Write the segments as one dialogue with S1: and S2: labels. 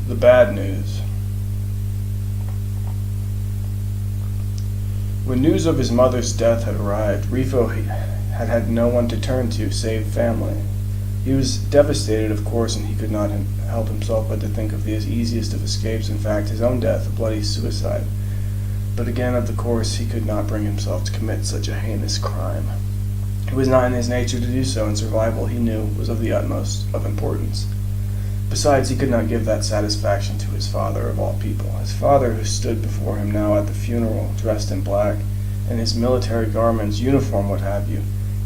S1: The bad news. When news of his mother's death had arrived, Refo had had no one to turn to save family. He was devastated, of course, and he could not help himself but to think of the easiest of escapes, in fact, his own death, a bloody suicide. But again, of course, he could not bring himself to commit such a heinous crime. It was not in his nature to do so, and survival, he knew, was of the utmost of importance. Besides, he could not give that satisfaction to his father of all people, his father who stood before him now at the funeral, dressed in black, in his military garments, uniform, what have you,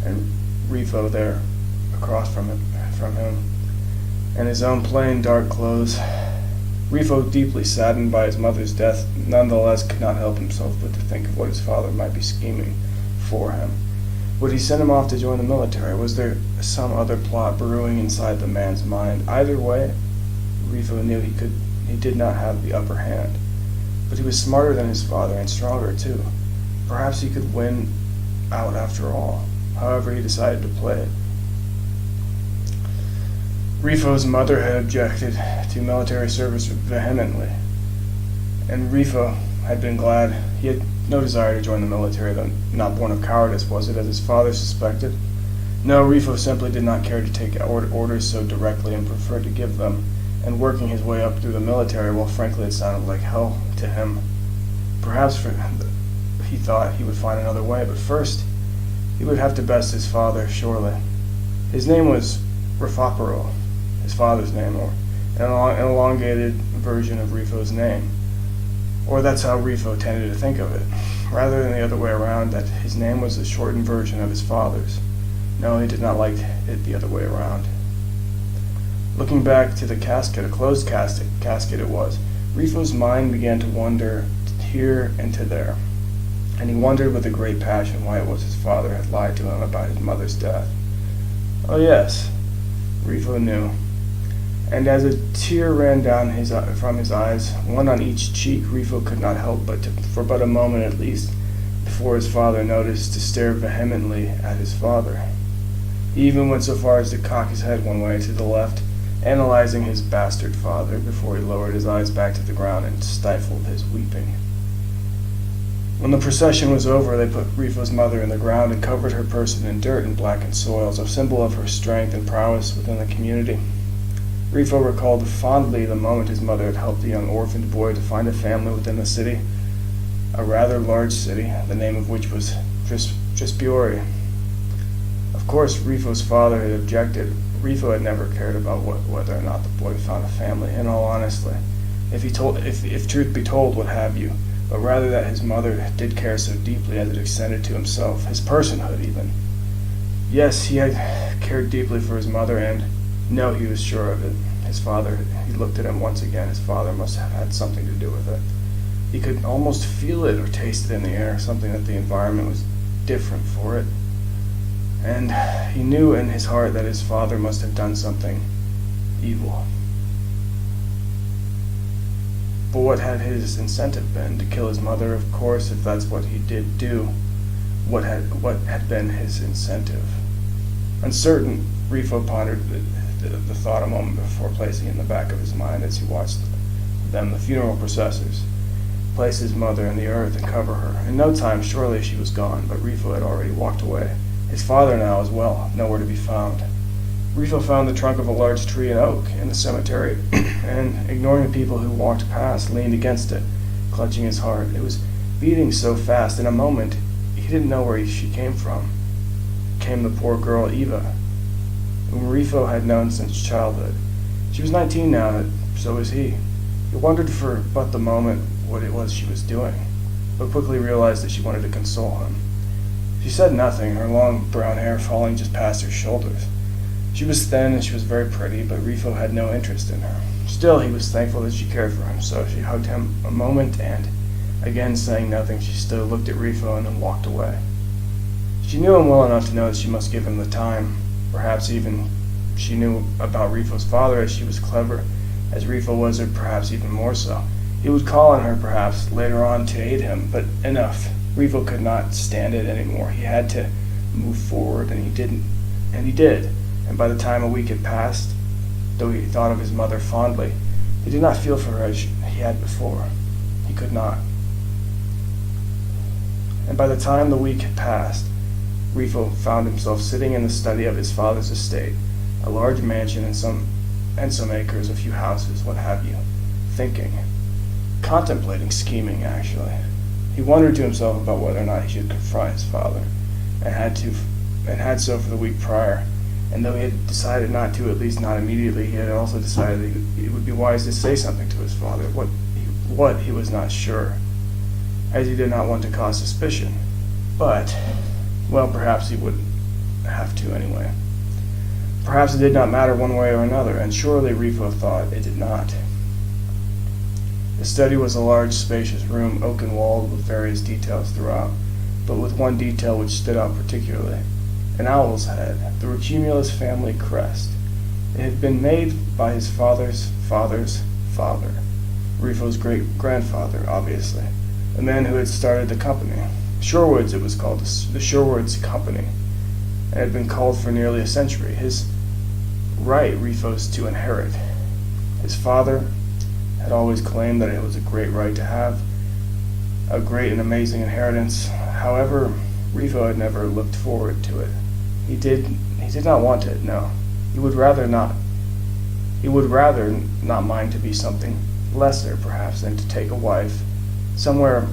S1: and Refo there across from him, and his own plain dark clothes. Refo, deeply saddened by his mother's death, nonetheless could not help himself but to think of what his father might be scheming for him. Would he send him off to join the military? Was there some other plot brewing inside the man's mind? Either way, Refo knew he did not have the upper hand. But he was smarter than his father, and stronger too. Perhaps he could win out after all. However, he decided to play it. Refo's mother had objected to military service vehemently, and Refo had been glad. He had no desire to join the military, though not born of cowardice, was it, as his father suspected? No, Refo simply did not care to take orders so directly and preferred to give them, and working his way up through the military, well, frankly, it sounded like hell to him. Perhaps he thought he would find another way, but first, he would have to best his father, surely. His name was Refo, his father's name, or an elongated version of Refo's name. Or that's how Refo tended to think of it, rather than the other way around, that his name was a shortened version of his father's. No, he did not like it the other way around. Looking back to the casket, a closed casket it was, Refo's mind began to wander here and to there, and he wondered with a great passion why it was his father had lied to him about his mother's death. Oh yes, Refo knew. And as a tear ran down from his eyes, one on each cheek, Refo could not help but for a moment at least, before his father noticed, to stare vehemently at his father. He even went so far as to cock his head one way to the left, analyzing his bastard father, before he lowered his eyes back to the ground and stifled his weeping. When the procession was over, they put Refo's mother in the ground and covered her person in dirt and blackened soils, a symbol of her strength and prowess within the community. Refo recalled fondly the moment his mother had helped the young orphaned boy to find a family within the city, a rather large city, the name of which was Trispiori. Of course, Refo's father had objected. Refo had never cared about whether or not the boy found a family, in all honesty, if truth be told, what have you, but rather that his mother did care so deeply as it extended to himself, his personhood even. Yes, he had cared deeply for his mother, and no, he was sure of it. His father, he looked at him once again, his father must have had something to do with it. He could almost feel it or taste it in the air, something that the environment was different for it. And he knew in his heart that his father must have done something evil. But what had his incentive been? To kill his mother, of course, if that's what he did do. What had been his incentive? Uncertain, Refo pondered the thought a moment before placing it in the back of his mind as he watched them, the funeral processors, place his mother in the earth and cover her. In no time, surely she was gone, but Refo had already walked away. His father now as well, nowhere to be found. Refo found the trunk of a large tree, an oak, in the cemetery, and, ignoring the people who walked past, leaned against it, clutching his heart. It was beating so fast. In a moment, he didn't know where she came from. Came the poor girl, Eva, whom Refo had known since childhood. She was 19 now, so was he. He wondered for but the moment what it was she was doing, but quickly realized that she wanted to console him. She said nothing, her long brown hair falling just past her shoulders. She was thin and she was very pretty, but Refo had no interest in her. Still, he was thankful that she cared for him, so she hugged him a moment and, again saying nothing, she stood, looked at Refo, and then walked away. She knew him well enough to know that she must give him the time. Perhaps even she knew about Refo's father, as she was clever, as Refo was, or perhaps even more so. He would call on her, perhaps, later on to aid him, but enough. Refo could not stand it anymore. He had to move forward, and he didn't. And he did. And by the time a week had passed, though he thought of his mother fondly, He did not feel for her as he had before. He could not. And by the time the week had passed, Refo found himself sitting in the study of his father's estate, a large mansion and some acres, a few houses, what have you, thinking, contemplating, scheming, actually. He wondered to himself about whether or not he should confront his father, and had so for the week prior. And though he had decided not to, at least not immediately, he had also decided that it would be wise to say something to his father. What he was not sure, as he did not want to cause suspicion. But, well, perhaps he wouldn't have to anyway. Perhaps it did not matter one way or another, and surely Refo thought it did not. The study was a large, spacious room, oaken-walled with various details throughout, but with one detail which stood out particularly: an owl's head, the Rocumulus family crest. It had been made by his father's father's father, Refo's great-grandfather, obviously, the man who had started the company. Shorewoods, it was called, the Shorewoods Company, and had been called for nearly a century. His right, Refo's to inherit. His father had always claimed that it was a great right to have, a great and amazing inheritance. However, Refo had never looked forward to it. He did not want it, no. He would rather not mind to be something lesser, perhaps, than to take a wife somewhere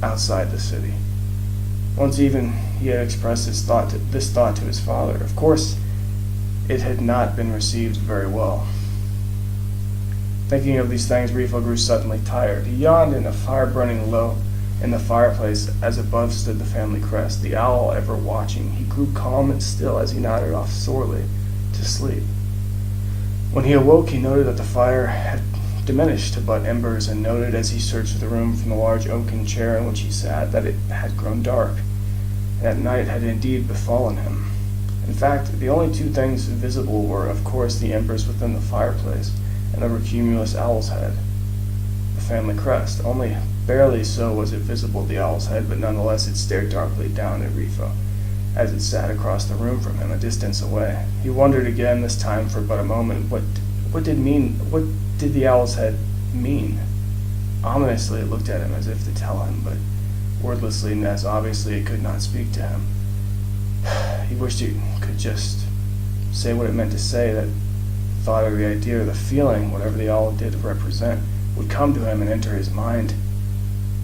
S1: outside the city. Once even he had expressed this thought to his father. Of course, it had not been received very well. Thinking of these things, Refo grew suddenly tired. He yawned in a fire burning low in the fireplace, as above stood the family crest, the owl ever watching. He grew calm and still as he nodded off sorely to sleep. When he awoke, he noted that the fire had diminished to but embers, and noted as he searched the room from the large oaken chair in which he sat that it had grown dark, and that night had indeed befallen him. In fact, the only two things visible were, of course, the embers within the fireplace and the Rocumulus owl's head, the family crest. Only barely so was it visible, the owl's head, but nonetheless it stared darkly down at Refo as it sat across the room from him, a distance away. He wondered again, this time for but a moment, what did the owl's head mean? Ominously it looked at him as if to tell him, but wordlessly, and as obviously it could not speak to him. He wished it could just say what it meant to say, that thought or the idea or the feeling, whatever the owl did represent, would come to him and enter his mind.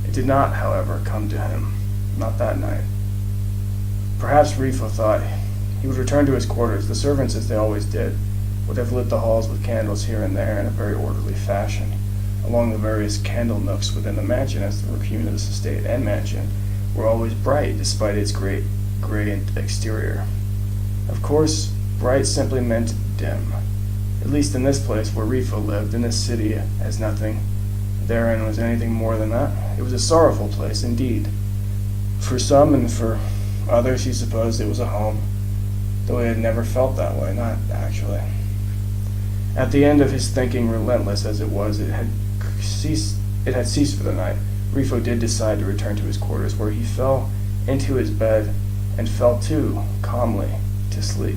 S1: It did not, however, come to him, not that night. Perhaps Refo thought he would return to his quarters. The servants, as they always did, would have lit the halls with candles here and there in a very orderly fashion, along the various candle nooks within the mansion, as the Rocumulus estate and mansion were always bright, despite its gray exterior. Of course, bright simply meant dim. At least in this place where Refo lived, in this city, as nothing therein was anything more than that. It was a sorrowful place, indeed. For some, and for others, he supposed it was a home, though he had never felt that way, not actually. At the end of his thinking, relentless as it was, it had ceased for the night. Refo did decide to return to his quarters, where he fell into his bed and fell too calmly to sleep.